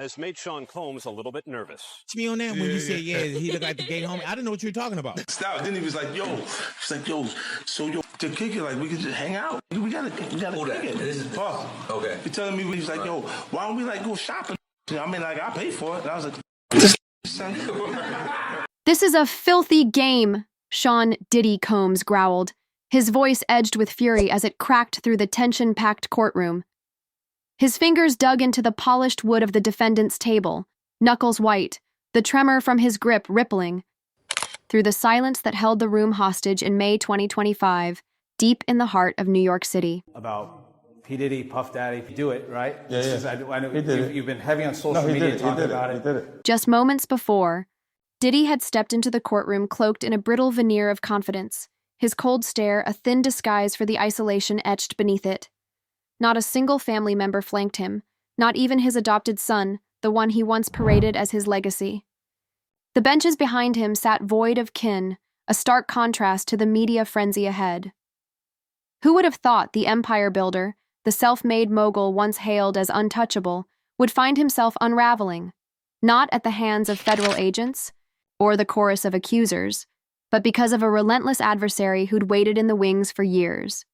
has made Sean Combs a little bit nervous. Me on that when you said, yeah, he looked like the gay homie. I didn't know what you were talking about. Stop. Then he was like, so to kick it, like, we could just hang out. We gotta kick it. This is Puff. Okay. He telling me, he was like, yo, why don't we, like, go shopping? I mean, like, I pay for it. And I was like, This is a filthy game, Sean Diddy Combs growled, his voice edged with fury as it cracked through the tension-packed courtroom. His fingers dug into the polished wood of the defendant's table, knuckles white, the tremor from his grip rippling. Through the silence that held the room hostage in May 2025, deep in the heart of New York City. About P. Diddy, Puff Daddy, do it, right? Yeah. I know you've been heavy on social media talking about it. He did it. Just moments before, Diddy had stepped into the courtroom cloaked in a brittle veneer of confidence, his cold stare a thin disguise for the isolation etched beneath it. Not a single family member flanked him, not even his adopted son, the one he once paraded as his legacy. The benches behind him sat void of kin, a stark contrast to the media frenzy ahead. Who would have thought the empire builder, the self-made mogul once hailed as untouchable, would find himself unraveling, not at the hands of federal agents or the chorus of accusers, but because of a relentless adversary who'd waited in the wings for years.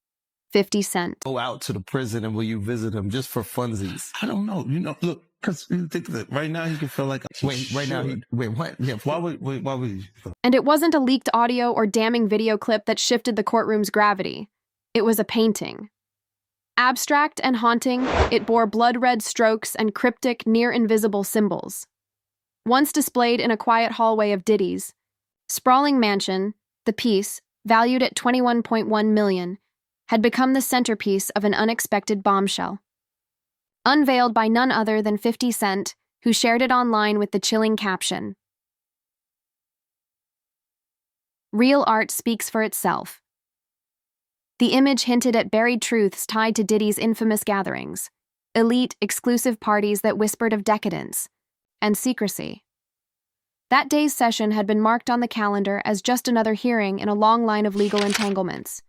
50 Cent. Go out to the prison and will you visit him just for funsies? I don't know. Look, because you think that right now he can feel like... what? Yeah, why would he? And it wasn't a leaked audio or damning video clip that shifted the courtroom's gravity. It was a painting. Abstract and haunting, it bore blood-red strokes and cryptic, near-invisible symbols. Once displayed in a quiet hallway of Diddy's sprawling mansion, the piece, valued at $21.1 million, had become the centerpiece of an unexpected bombshell. Unveiled by none other than 50 Cent, who shared it online with the chilling caption, "Real art speaks for itself." The image hinted at buried truths tied to Diddy's infamous gatherings, elite, exclusive parties that whispered of decadence and secrecy. That day's session had been marked on the calendar as just another hearing in a long line of legal entanglements.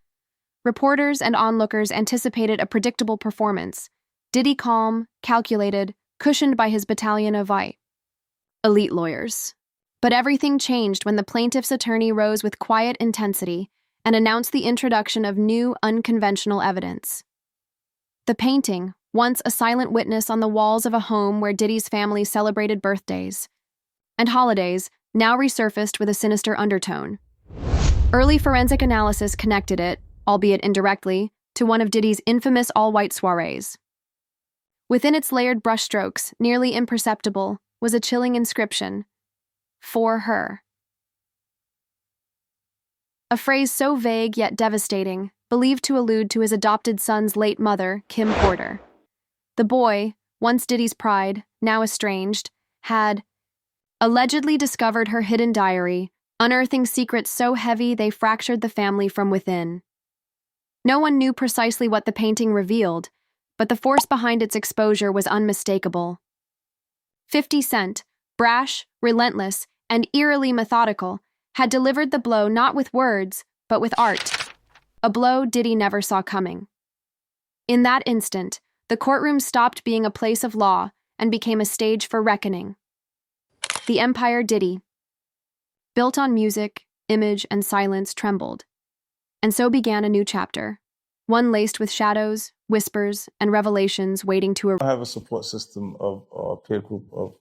Reporters and onlookers anticipated a predictable performance, Diddy calm, calculated, cushioned by his battalion of elite lawyers. But everything changed when the plaintiff's attorney rose with quiet intensity and announced the introduction of new, unconventional evidence. The painting, once a silent witness on the walls of a home where Diddy's family celebrated birthdays and holidays, now resurfaced with a sinister undertone. Early forensic analysis connected it, albeit indirectly, to one of Diddy's infamous all-white soirees. Within its layered brushstrokes, nearly imperceptible, was a chilling inscription, "For her." A phrase so vague yet devastating, believed to allude to his adopted son's late mother, Kim Porter. The boy, once Diddy's pride, now estranged, had allegedly discovered her hidden diary, unearthing secrets so heavy they fractured the family from within. No one knew precisely what the painting revealed, but the force behind its exposure was unmistakable. 50 Cent, brash, relentless, and eerily methodical, had delivered the blow not with words, but with art. A blow Diddy never saw coming. In that instant, the courtroom stopped being a place of law and became a stage for reckoning. The empire Diddy, built on music, image, and silence, trembled. And so began a new chapter, one laced with shadows, whispers, and revelations waiting to I have a support system of a peer group of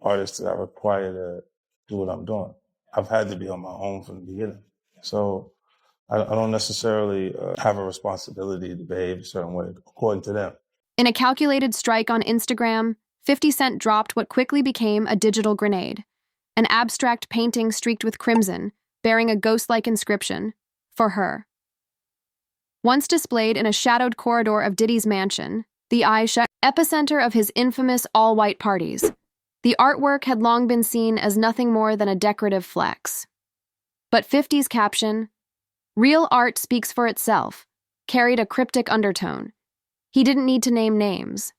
artists that I require to do what I'm doing. I've had to be on my own from the beginning. So I don't necessarily have a responsibility to behave a certain way, according to them. In a calculated strike on Instagram, 50 Cent dropped what quickly became a digital grenade, an abstract painting streaked with crimson, bearing a ghost-like inscription, "For her." Once displayed in a shadowed corridor of Diddy's mansion, the epicenter of his infamous all-white parties, the artwork had long been seen as nothing more than a decorative flex. But 50's caption, "Real art speaks for itself," carried a cryptic undertone. He didn't need to name names.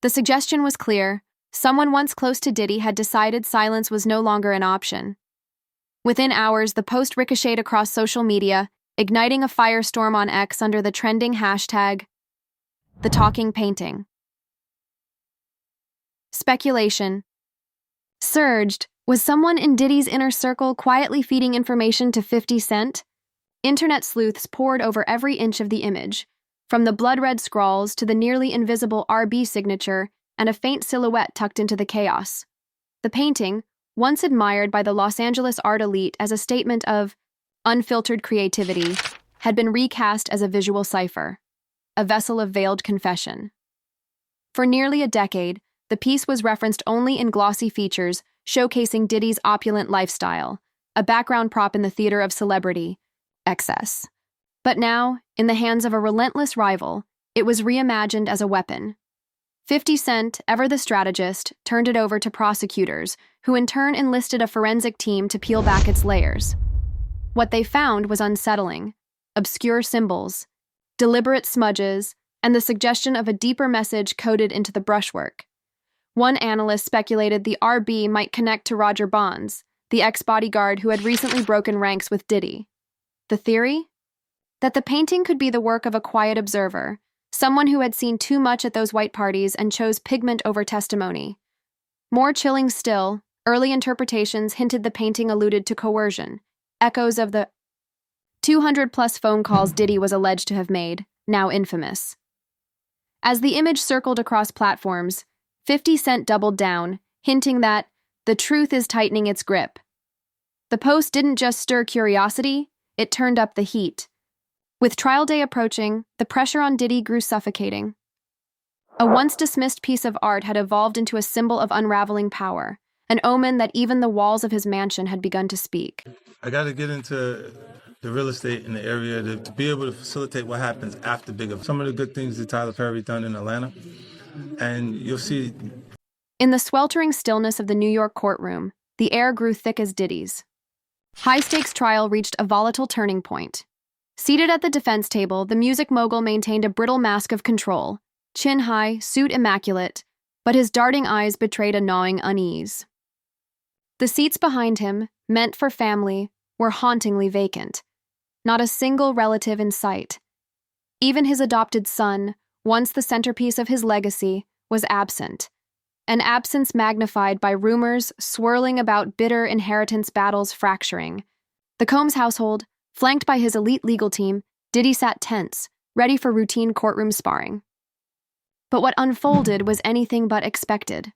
The suggestion was clear. Someone once close to Diddy had decided silence was no longer an option. Within hours, the post ricocheted across social media, igniting a firestorm on X under the trending hashtag, #TheTalkingPainting. Speculation surged. Was someone in Diddy's inner circle quietly feeding information to 50 Cent? Internet sleuths pored over every inch of the image, from the blood-red scrawls to the nearly invisible RB signature and a faint silhouette tucked into the chaos. The painting, once admired by the Los Angeles art elite as a statement of unfiltered creativity, had been recast as a visual cipher, a vessel of veiled confession. For nearly a decade, the piece was referenced only in glossy features showcasing Diddy's opulent lifestyle, a background prop in the theater of celebrity, excess. But now, in the hands of a relentless rival, it was reimagined as a weapon. 50 Cent, ever the strategist, turned it over to prosecutors, who in turn enlisted a forensic team to peel back its layers. What they found was unsettling: obscure symbols, deliberate smudges, and the suggestion of a deeper message coded into the brushwork. One analyst speculated the RB might connect to Roger Bonds, the ex-bodyguard who had recently broken ranks with Diddy. The theory? That the painting could be the work of a quiet observer, someone who had seen too much at those white parties and chose pigment over testimony. More chilling still, early interpretations hinted the painting alluded to coercion, echoes of the 200-plus phone calls Diddy was alleged to have made, now infamous. As the image circled across platforms, 50 Cent doubled down, hinting that the truth is tightening its grip. The post didn't just stir curiosity, it turned up the heat. With trial day approaching, the pressure on Diddy grew suffocating. A once-dismissed piece of art had evolved into a symbol of unraveling power, an omen that even the walls of his mansion had begun to speak. I got to get into the real estate in the area to be able to facilitate what happens after big events. Some of the good things that Tyler Perry done in Atlanta, and you'll see. In the sweltering stillness of the New York courtroom, the air grew thick as Diddy's. High-stakes trial reached a volatile turning point. Seated at the defense table, the music mogul maintained a brittle mask of control, chin high, suit immaculate, but his darting eyes betrayed a gnawing unease. The seats behind him, meant for family, were hauntingly vacant. Not a single relative in sight. Even his adopted son, once the centerpiece of his legacy, was absent. An absence magnified by rumors swirling about bitter inheritance battles fracturing. The Combs household, flanked by his elite legal team, Diddy sat tense, ready for routine courtroom sparring. But what unfolded was anything but expected.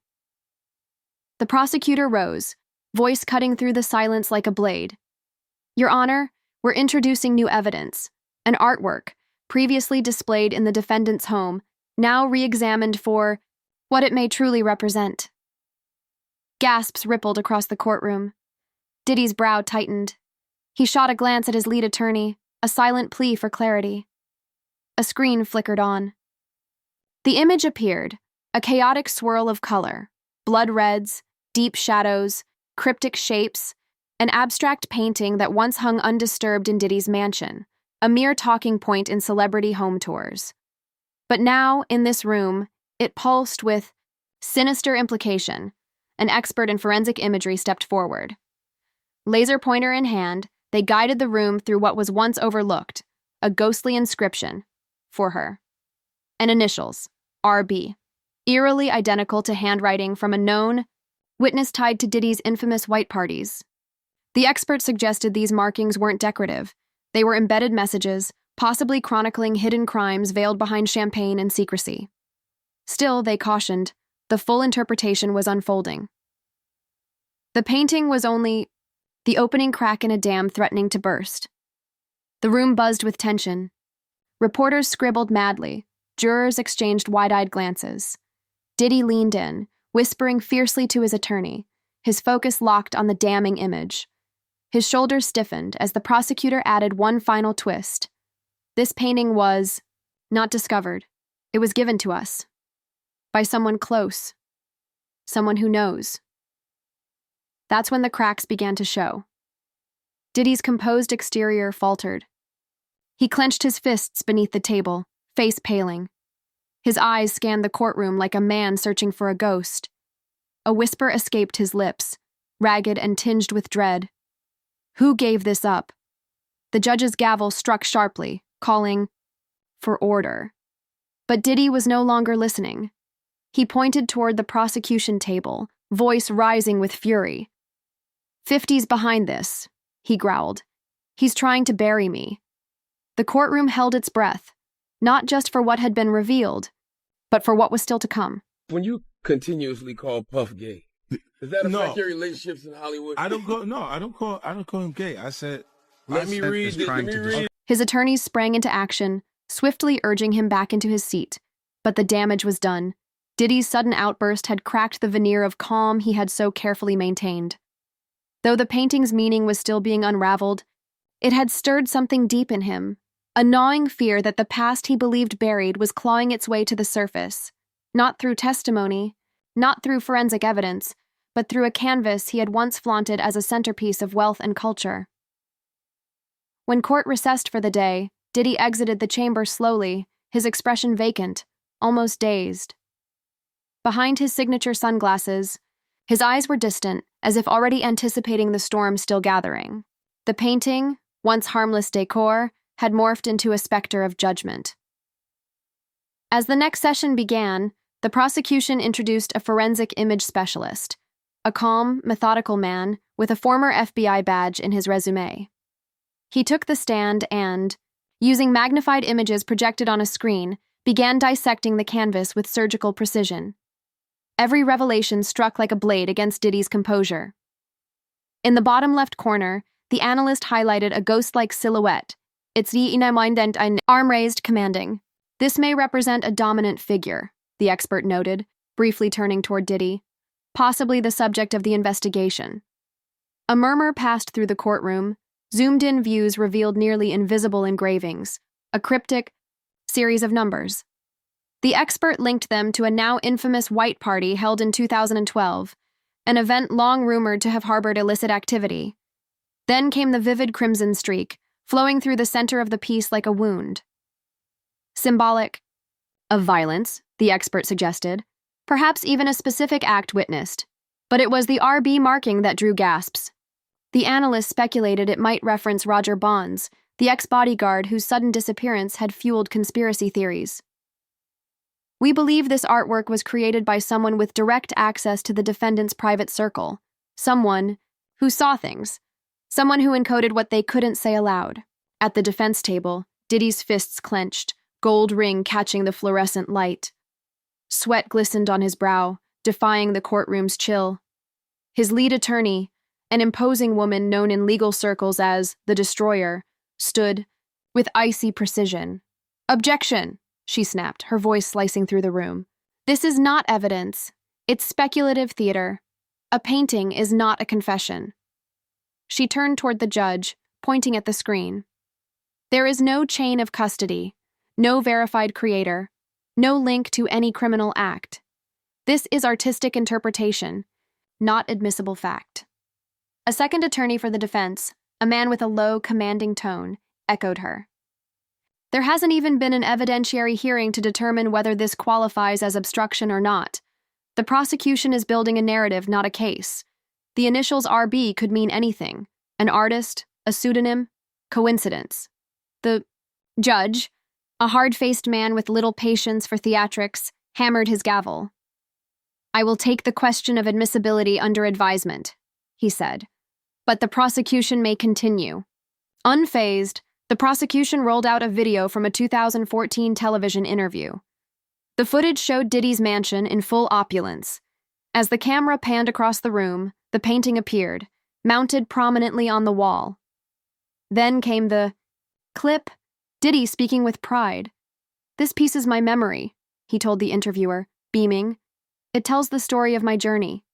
The prosecutor rose, voice cutting through the silence like a blade. "Your Honor, we're introducing new evidence, an artwork, previously displayed in the defendant's home, now re-examined for what it may truly represent." Gasps rippled across the courtroom. Diddy's brow tightened. He shot a glance at his lead attorney, a silent plea for clarity. A screen flickered on. The image appeared, a chaotic swirl of color, blood reds, deep shadows, cryptic shapes, an abstract painting that once hung undisturbed in Diddy's mansion, a mere talking point in celebrity home tours. But now, in this room, it pulsed with sinister implication. An expert in forensic imagery stepped forward. Laser pointer in hand, they guided the room through what was once overlooked, a ghostly inscription for her. And initials, RB, eerily identical to handwriting from a known witness tied to Diddy's infamous white parties. The expert suggested these markings weren't decorative. They were embedded messages, possibly chronicling hidden crimes veiled behind champagne and secrecy. Still, they cautioned, the full interpretation was unfolding. The painting was only the opening crack in a dam threatening to burst. The room buzzed with tension. Reporters scribbled madly. Jurors exchanged wide-eyed glances. Diddy leaned in, whispering fiercely to his attorney, his focus locked on the damning image. His shoulders stiffened as the prosecutor added one final twist. This painting was not discovered. It was given to us. By someone close. Someone who knows. That's when the cracks began to show. Diddy's composed exterior faltered. He clenched his fists beneath the table, face paling. His eyes scanned the courtroom like a man searching for a ghost. A whisper escaped his lips, ragged and tinged with dread. Who gave this up? The judge's gavel struck sharply, calling for order. But Diddy was no longer listening. He pointed toward the prosecution table, voice rising with fury. "50's behind this," he growled. "He's trying to bury me." The courtroom held its breath, not just for what had been revealed, but for what was still to come. When you continuously call Puff gay, does that affect your relationships in Hollywood? I don't call him gay. I said, Let me read this. His attorneys sprang into action, swiftly urging him back into his seat. But the damage was done. Diddy's sudden outburst had cracked the veneer of calm he had so carefully maintained. Though the painting's meaning was still being unraveled, it had stirred something deep in him, a gnawing fear that the past he believed buried was clawing its way to the surface, not through testimony, not through forensic evidence, but through a canvas he had once flaunted as a centerpiece of wealth and culture. When court recessed for the day, Diddy exited the chamber slowly, his expression vacant, almost dazed. Behind his signature sunglasses, his eyes were distant, as if already anticipating the storm still gathering. The painting, once harmless decor, had morphed into a specter of judgment. As the next session began, the prosecution introduced a forensic image specialist, a calm, methodical man with a former FBI badge in his resume. He took the stand and, using magnified images projected on a screen, began dissecting the canvas with surgical precision. Every revelation struck like a blade against Diddy's composure. In the bottom left corner, the analyst highlighted a ghost-like silhouette, its arm raised, commanding. "This may represent a dominant figure," the expert noted, briefly turning toward Diddy, "possibly the subject of the investigation." A murmur passed through the courtroom. Zoomed-in views revealed nearly invisible engravings, a cryptic series of numbers. The expert linked them to a now infamous white party held in 2012, an event long rumored to have harbored illicit activity. Then came the vivid crimson streak, flowing through the center of the piece like a wound. Symbolic of violence, the expert suggested, perhaps even a specific act witnessed. But it was the RB marking that drew gasps. The analyst speculated it might reference Roger Bonds, the ex-bodyguard whose sudden disappearance had fueled conspiracy theories. "We believe this artwork was created by someone with direct access to the defendant's private circle, someone who saw things, someone who encoded what they couldn't say aloud." At the defense table, Diddy's fists clenched, gold ring catching the fluorescent light. Sweat glistened on his brow, defying the courtroom's chill. His lead attorney, an imposing woman known in legal circles as the Destroyer, stood with icy precision. "Objection!" she snapped, her voice slicing through the room. "This is not evidence. It's speculative theater. A painting is not a confession." She turned toward the judge, pointing at the screen. "There is no chain of custody, no verified creator, no link to any criminal act. This is artistic interpretation, not admissible fact." A second attorney for the defense, a man with a low, commanding tone, echoed her. "There hasn't even been an evidentiary hearing to determine whether this qualifies as obstruction or not. The prosecution is building a narrative, not a case. The initials RB could mean anything: an artist, a pseudonym, coincidence." The judge, a hard-faced man with little patience for theatrics, hammered his gavel. "I will take the question of admissibility under advisement," he said. "But the prosecution may continue." Unfazed, the prosecution rolled out a video from a 2014 television interview. The footage showed Diddy's mansion in full opulence. As the camera panned across the room, the painting appeared, mounted prominently on the wall. Then came the clip, Diddy speaking with pride. "This piece is my memory," he told the interviewer, beaming. "It tells the story of my journey."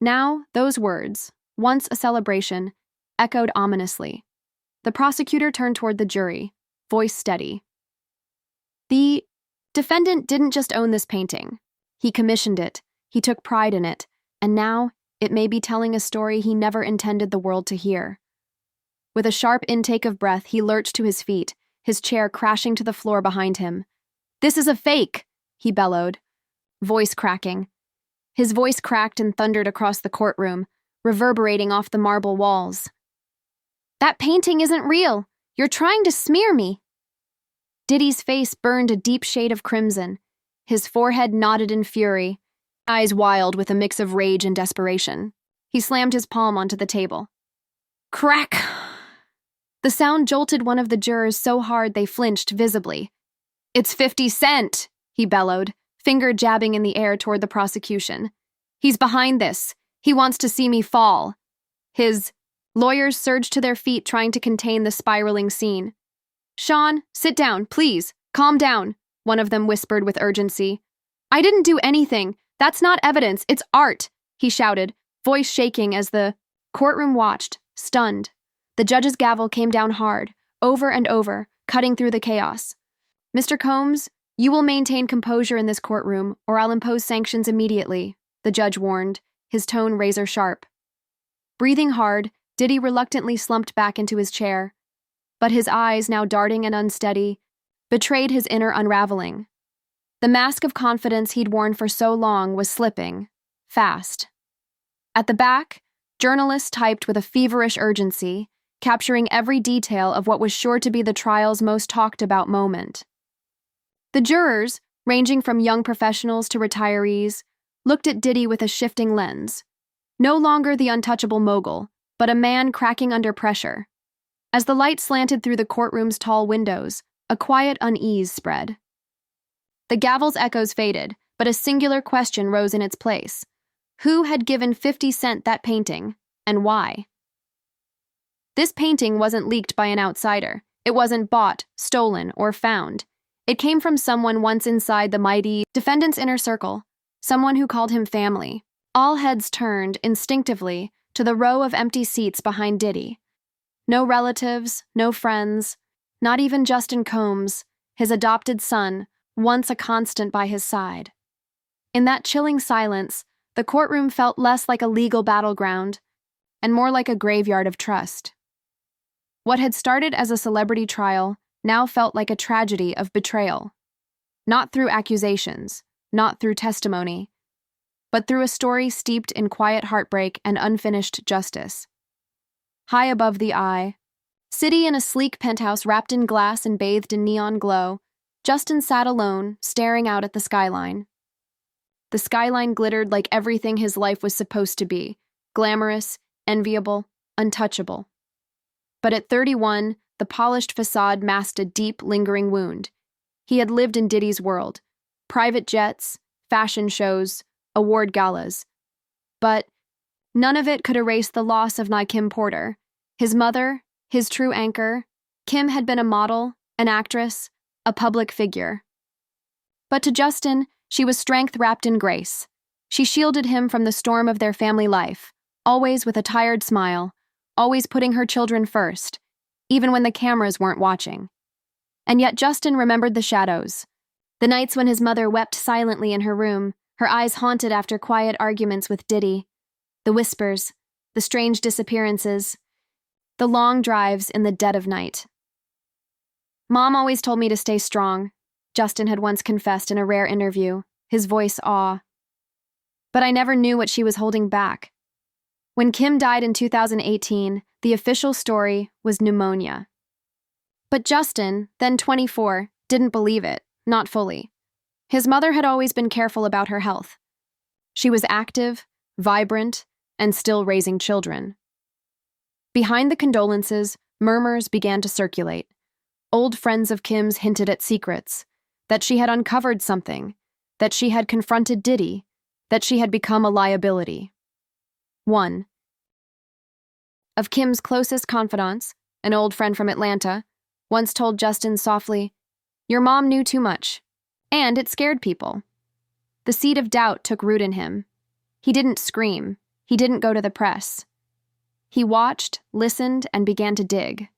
Now, those words, once a celebration, echoed ominously. The prosecutor turned toward the jury, voice steady. "The defendant didn't just own this painting. He commissioned it, he took pride in it, and now it may be telling a story he never intended the world to hear." With a sharp intake of breath, he lurched to his feet, his chair crashing to the floor behind him. "This is a fake!" he bellowed, voice cracking. His voice cracked and thundered across the courtroom, reverberating off the marble walls. "That painting isn't real! You're trying to smear me!" Diddy's face burned a deep shade of crimson. his forehead knotted in fury, eyes wild with a mix of rage and desperation. He slammed his palm onto the table. Crack! The sound jolted one of the jurors so hard they flinched visibly. "It's 50 Cent!" he bellowed, finger jabbing in the air toward the prosecution. "He's behind this. He wants to see me fall." His lawyers surged to their feet, trying to contain the spiraling scene. "Sean, sit down, please. Calm down," one of them whispered with urgency. "I didn't do anything. That's not evidence. It's art," he shouted, voice shaking as the courtroom watched, stunned. The judge's gavel came down hard, over and over, cutting through the chaos. "Mr. Combs, you will maintain composure in this courtroom, or I'll impose sanctions immediately," the judge warned, his tone razor sharp. Breathing hard, Diddy reluctantly slumped back into his chair, but his eyes, now darting and unsteady, betrayed his inner unraveling. The mask of confidence he'd worn for so long was slipping, fast. At the back, journalists typed with a feverish urgency, capturing every detail of what was sure to be the trial's most talked-about moment. The jurors, ranging from young professionals to retirees, looked at Diddy with a shifting lens. No longer the untouchable mogul, but a man cracking under pressure. As the light slanted through the courtroom's tall windows, a quiet unease spread. The gavel's echoes faded, but a singular question rose in its place. Who had given 50 Cent that painting, and why? This painting wasn't leaked by an outsider. It wasn't bought, stolen, or found. It came from someone once inside the mighty defendant's inner circle, someone who called him family. All heads turned, instinctively, to the row of empty seats behind Diddy. No relatives, no friends, not even Justin Combs, his adopted son, once a constant by his side. In that chilling silence, the courtroom felt less like a legal battleground and more like a graveyard of trust. What had started as a celebrity trial now felt like a tragedy of betrayal. Not through accusations, not through testimony, but through a story steeped in quiet heartbreak and unfinished justice. High above the eye, city in a sleek penthouse wrapped in glass and bathed in neon glow, Justin sat alone, staring out at the skyline. The skyline glittered like everything his life was supposed to be, glamorous, enviable, untouchable. But at 31, the polished facade masked a deep, lingering wound. He had lived in Diddy's world, private jets, fashion shows, award galas. But none of it could erase the loss of Kim Porter, his mother, his true anchor. Kim had been a model, an actress, a public figure. But to Justin, she was strength wrapped in grace. She shielded him from the storm of their family life, always with a tired smile, always putting her children first, even when the cameras weren't watching. And yet Justin remembered the shadows. The nights when his mother wept silently in her room, her eyes haunted after quiet arguments with Diddy. The whispers, the strange disappearances, the long drives in the dead of night. "Mom always told me to stay strong," Justin had once confessed in a rare interview, his voice awe. "But I never knew what she was holding back." When Kim died in 2018, the official story was pneumonia. But Justin, then 24, didn't believe it, not fully. His mother had always been careful about her health. She was active, vibrant, and still raising children. Behind the condolences, murmurs began to circulate. Old friends of Kim's hinted at secrets, that she had uncovered something, that she had confronted Diddy, that she had become a liability. One of Kim's closest confidants, an old friend from Atlanta, once told Justin softly, "Your mom knew too much, and it scared people." The seed of doubt took root in him. He didn't scream. He didn't go to the press. He watched, listened, and began to dig.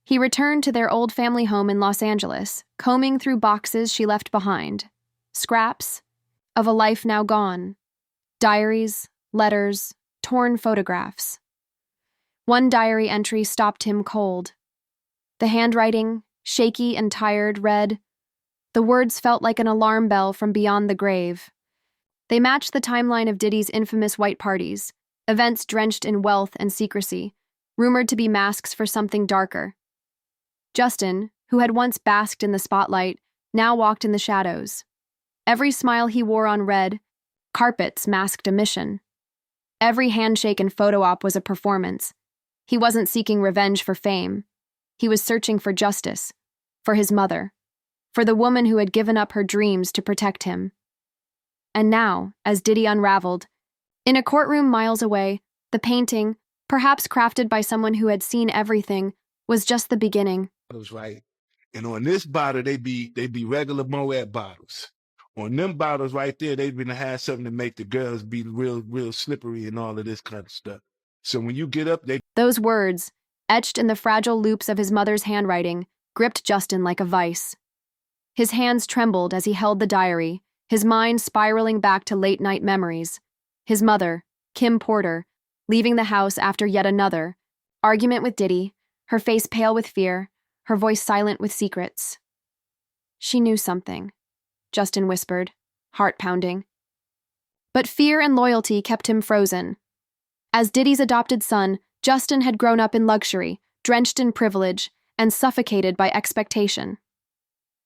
He returned to their old family home in Los Angeles, combing through boxes she left behind, scraps of a life now gone, diaries, letters, torn photographs. One diary entry stopped him cold. The handwriting, shaky and tired, read, the words felt like an alarm bell from beyond the grave. They matched the timeline of Diddy's infamous white parties, events drenched in wealth and secrecy, rumored to be masks for something darker. Justin, who had once basked in the spotlight, now walked in the shadows. Every smile he wore on red carpets masked a mission. Every handshake and photo op was a performance. He wasn't seeking revenge for fame. He was searching for justice, for his mother, for the woman who had given up her dreams to protect him. And now, as Diddy unraveled, in a courtroom miles away, the painting, perhaps crafted by someone who had seen everything, was just the beginning. Right. And on this bottle, they be regular Moet bottles. On them bottles right there, they've been had something to make the girls be real slippery and all of this kind of stuff. So when you get up, Those words, etched in the fragile loops of his mother's handwriting, gripped Justin like a vice. His hands trembled as he held the diary, his mind spiraling back to late-night memories. His mother, Kim Porter, leaving the house after yet another argument with Diddy, her face pale with fear, her voice silent with secrets. She knew something, Justin whispered, heart pounding. But fear and loyalty kept him frozen. As Diddy's adopted son, Justin had grown up in luxury, drenched in privilege, and suffocated by expectation.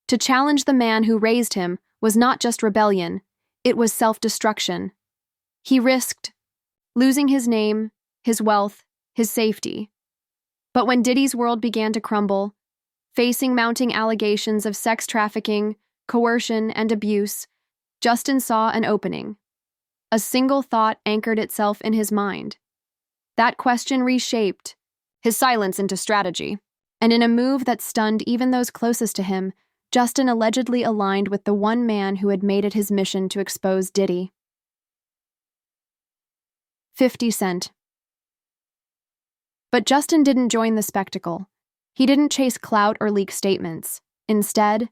To challenge the man who raised him was not just rebellion, it was self-destruction. He risked losing his name, his wealth, his safety. But when Diddy's world began to crumble, facing mounting allegations of sex trafficking, coercion, and abuse, Justin saw an opening. A single thought anchored itself in his mind. That question reshaped his silence into strategy, and in a move that stunned even those closest to him, Justin allegedly aligned with the one man who had made it his mission to expose Diddy. 50 Cent. But Justin didn't join the spectacle. He didn't chase clout or leak statements. Instead,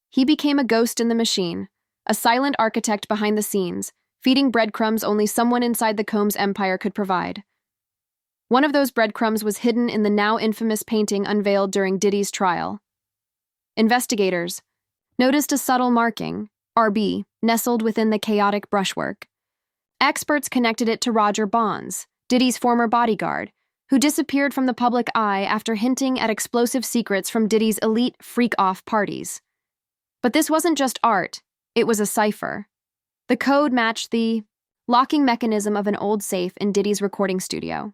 he became a ghost in the machine, a silent architect behind the scenes, feeding breadcrumbs only someone inside the Combs empire could provide. One of those breadcrumbs was hidden in the now infamous painting unveiled during Diddy's trial. Investigators noticed a subtle marking, RB, nestled within the chaotic brushwork. Experts connected it to Roger Bonds, Diddy's former bodyguard, who disappeared from the public eye after hinting at explosive secrets from Diddy's elite freak-off parties. But this wasn't just art, it was a cipher. The code matched the locking mechanism of an old safe in Diddy's recording studio.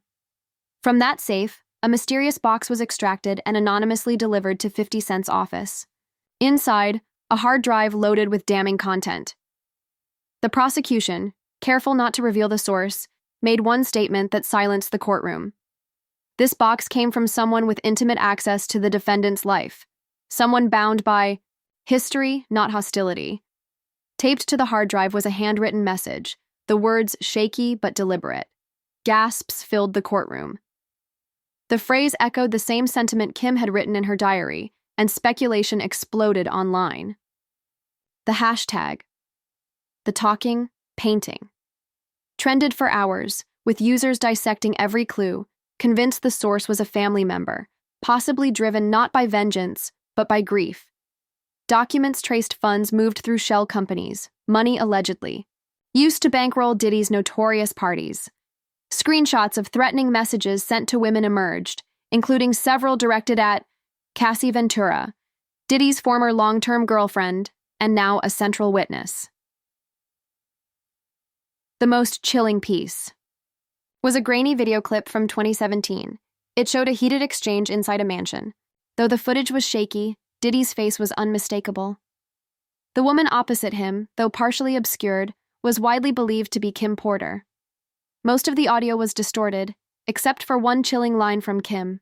From that safe, a mysterious box was extracted and anonymously delivered to 50 Cent's office. Inside, a hard drive loaded with damning content. The prosecution, careful not to reveal the source, made one statement that silenced the courtroom. This box came from someone with intimate access to the defendant's life, someone bound by history, not hostility. Taped to the hard drive was a handwritten message, the words shaky but deliberate. Gasps filled the courtroom. The phrase echoed the same sentiment Kim had written in her diary, and speculation exploded online. The hashtag, the talking painting, trended for hours, with users dissecting every clue, convinced the source was a family member, possibly driven not by vengeance, but by grief. Documents traced funds moved through shell companies, money allegedly, used to bankroll Diddy's notorious parties. Screenshots of threatening messages sent to women emerged, including several directed at Cassie Ventura, Diddy's former long-term girlfriend, and now a central witness. The most chilling piece was a grainy video clip from 2017. It showed a heated exchange inside a mansion. Though the footage was shaky, Diddy's face was unmistakable. The woman opposite him, though partially obscured, was widely believed to be Kim Porter. Most of the audio was distorted, except for one chilling line from Kim.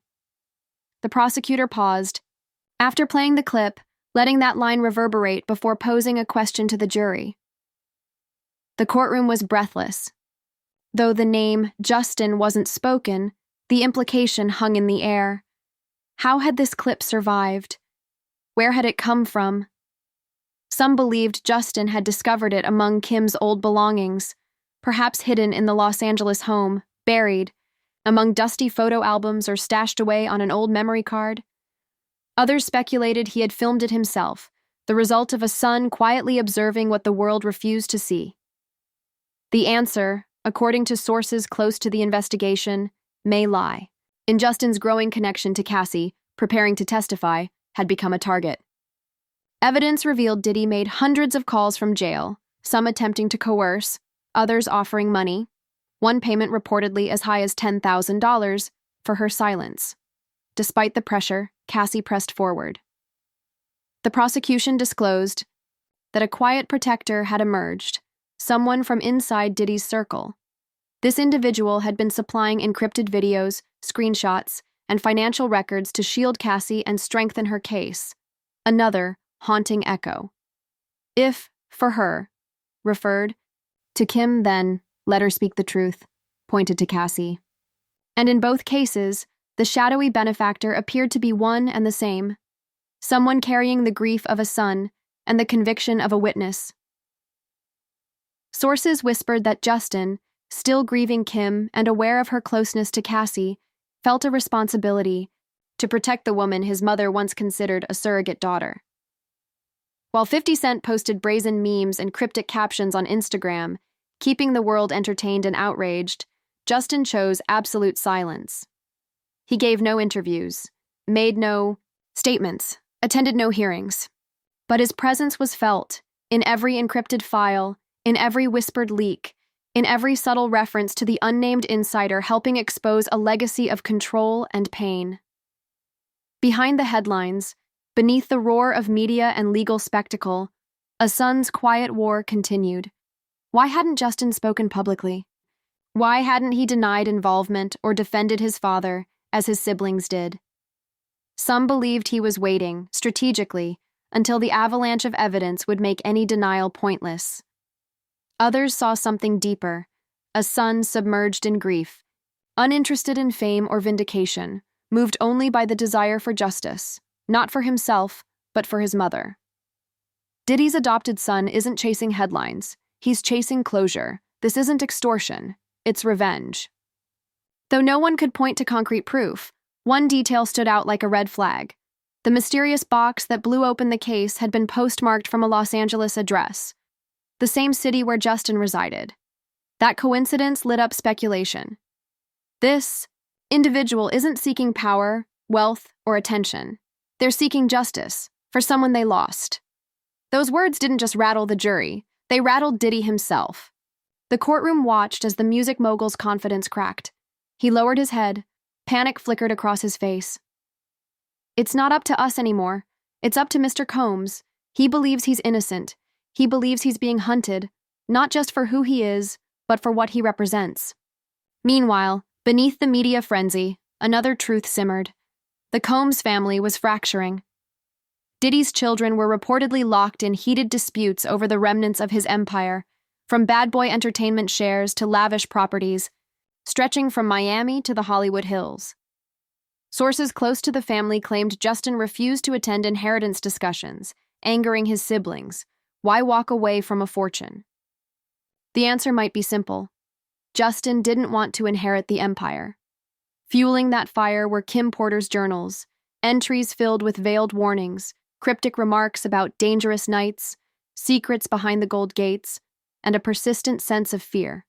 The prosecutor paused, after playing the clip, letting that line reverberate before posing a question to the jury. The courtroom was breathless. Though the name Justin wasn't spoken, the implication hung in the air. How had this clip survived? Where had it come from? Some believed Justin had discovered it among Kim's old belongings, perhaps hidden in the Los Angeles home, buried, among dusty photo albums or stashed away on an old memory card. Others speculated he had filmed it himself, the result of a son quietly observing what the world refused to see. The answer, according to sources close to the investigation, may lie in Justin's growing connection to Cassie, preparing to testify, had become a target. Evidence revealed Diddy made hundreds of calls from jail, some attempting to coerce, others offering money, one payment reportedly as high as $10,000 for her silence. Despite the pressure, Cassie pressed forward. The prosecution disclosed that a quiet protector had emerged, someone from inside Diddy's circle. This individual had been supplying encrypted videos, screenshots, and financial records to shield Cassie and strengthen her case. Another haunting echo. If, for her, referred to Kim, then let her speak the truth, pointed to Cassie. And in both cases, the shadowy benefactor appeared to be one and the same, someone carrying the grief of a son and the conviction of a witness. Sources whispered that Justin, still grieving Kim and aware of her closeness to Cassie, felt a responsibility to protect the woman his mother once considered a surrogate daughter. While 50 Cent posted brazen memes and cryptic captions on Instagram, keeping the world entertained and outraged, Justin chose absolute silence. He gave no interviews, made no statements, attended no hearings. But his presence was felt in every encrypted file, in every whispered leak, in every subtle reference to the unnamed insider helping expose a legacy of control and pain. Behind the headlines, beneath the roar of media and legal spectacle, a son's quiet war continued. Why hadn't Justin spoken publicly? Why hadn't he denied involvement or defended his father, as his siblings did? Some believed he was waiting, strategically, until the avalanche of evidence would make any denial pointless. Others saw something deeper, a son submerged in grief, uninterested in fame or vindication, moved only by the desire for justice, not for himself, but for his mother. Diddy's adopted son isn't chasing headlines. He's chasing closure. This isn't extortion. It's revenge. Though no one could point to concrete proof, one detail stood out like a red flag. The mysterious box that blew open the case had been postmarked from a Los Angeles address, the same city where Justin resided. That coincidence lit up speculation. This individual isn't seeking power, wealth, or attention. They're seeking justice for someone they lost. Those words didn't just rattle the jury, they rattled Diddy himself. The courtroom watched as the music mogul's confidence cracked. He lowered his head, panic flickered across his face. It's not up to us anymore. It's up to Mr. Combs. He believes he's innocent. He believes he's being hunted, not just for who he is, but for what he represents. Meanwhile, beneath the media frenzy, another truth simmered. The Combs family was fracturing. Diddy's children were reportedly locked in heated disputes over the remnants of his empire, from bad boy entertainment shares to lavish properties, stretching from Miami to the Hollywood Hills. Sources close to the family claimed Justin refused to attend inheritance discussions, angering his siblings. Why walk away from a fortune? The answer might be simple. Justin didn't want to inherit the empire. Fueling that fire were Kim Porter's journals, entries filled with veiled warnings, cryptic remarks about dangerous nights, secrets behind the gold gates, and a persistent sense of fear.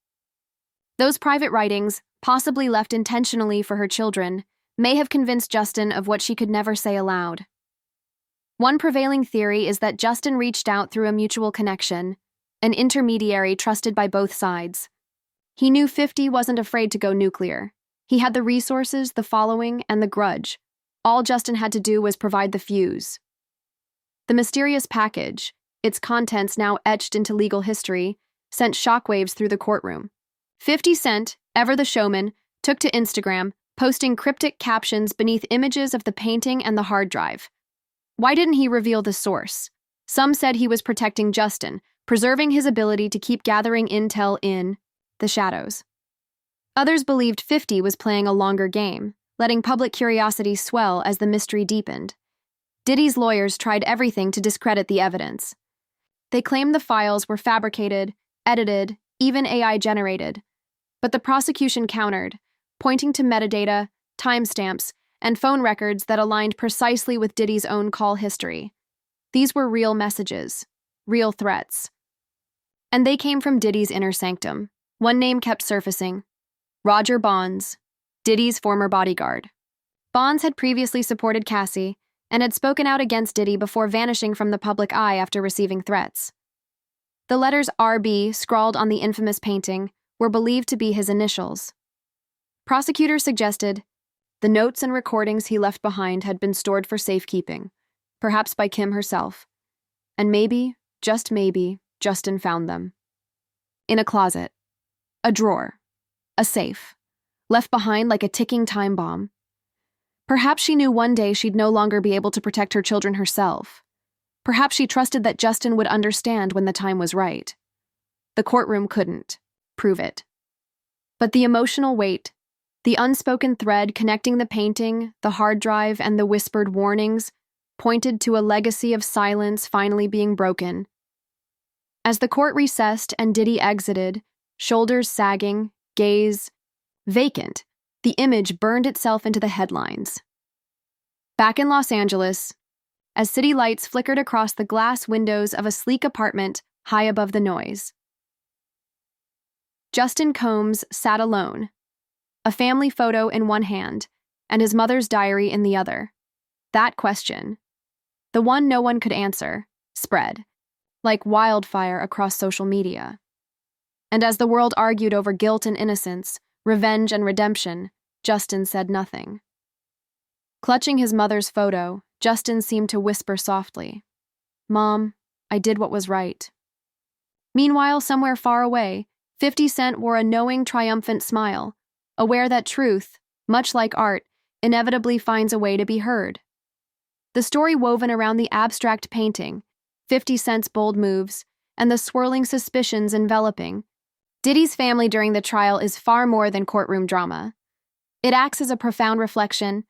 Those private writings, possibly left intentionally for her children, may have convinced Justin of what she could never say aloud. One prevailing theory is that Justin reached out through a mutual connection, an intermediary trusted by both sides. He knew 50 wasn't afraid to go nuclear. He had the resources, the following, and the grudge. All Justin had to do was provide the fuse. The mysterious package, its contents now etched into legal history, sent shockwaves through the courtroom. 50 Cent, ever the showman, took to Instagram, posting cryptic captions beneath images of the painting and the hard drive. Why didn't he reveal the source? Some said he was protecting Justin, preserving his ability to keep gathering intel in the shadows. Others believed 50 was playing a longer game, letting public curiosity swell as the mystery deepened. Diddy's lawyers tried everything to discredit the evidence. They claimed the files were fabricated, edited, even AI-generated. But the prosecution countered, pointing to metadata, timestamps, and phone records that aligned precisely with Diddy's own call history. These were real messages, real threats. And they came from Diddy's inner sanctum. One name kept surfacing: Roger Bonds, Diddy's former bodyguard. Bonds had previously supported Cassie, and had spoken out against Diddy before vanishing from the public eye after receiving threats. The letters RB, scrawled on the infamous painting, were believed to be his initials. Prosecutors suggested the notes and recordings he left behind had been stored for safekeeping, perhaps by Kim herself. And maybe, just maybe, Justin found them. In a closet, a drawer, a safe, left behind like a ticking time bomb. Perhaps she knew one day she'd no longer be able to protect her children herself. Perhaps she trusted that Justin would understand when the time was right. The courtroom couldn't prove it. But the emotional weight, the unspoken thread connecting the painting, the hard drive, and the whispered warnings pointed to a legacy of silence finally being broken. As the court recessed and Diddy exited, shoulders sagging, gaze vacant, the image burned itself into the headlines. Back in Los Angeles, as city lights flickered across the glass windows of a sleek apartment high above the noise, Justin Combs sat alone, a family photo in one hand and his mother's diary in the other. That question, the one no one could answer, spread like wildfire across social media. And as the world argued over guilt and innocence, revenge and redemption, Justin said nothing. Clutching his mother's photo, Justin seemed to whisper softly, "Mom, I did what was right." Meanwhile, somewhere far away, 50 Cent wore a knowing, triumphant smile, aware that truth, much like art, inevitably finds a way to be heard. The story woven around the abstract painting, 50 Cent's bold moves, and the swirling suspicions enveloping Diddy's family during the trial is far more than courtroom drama. It acts as a profound reflection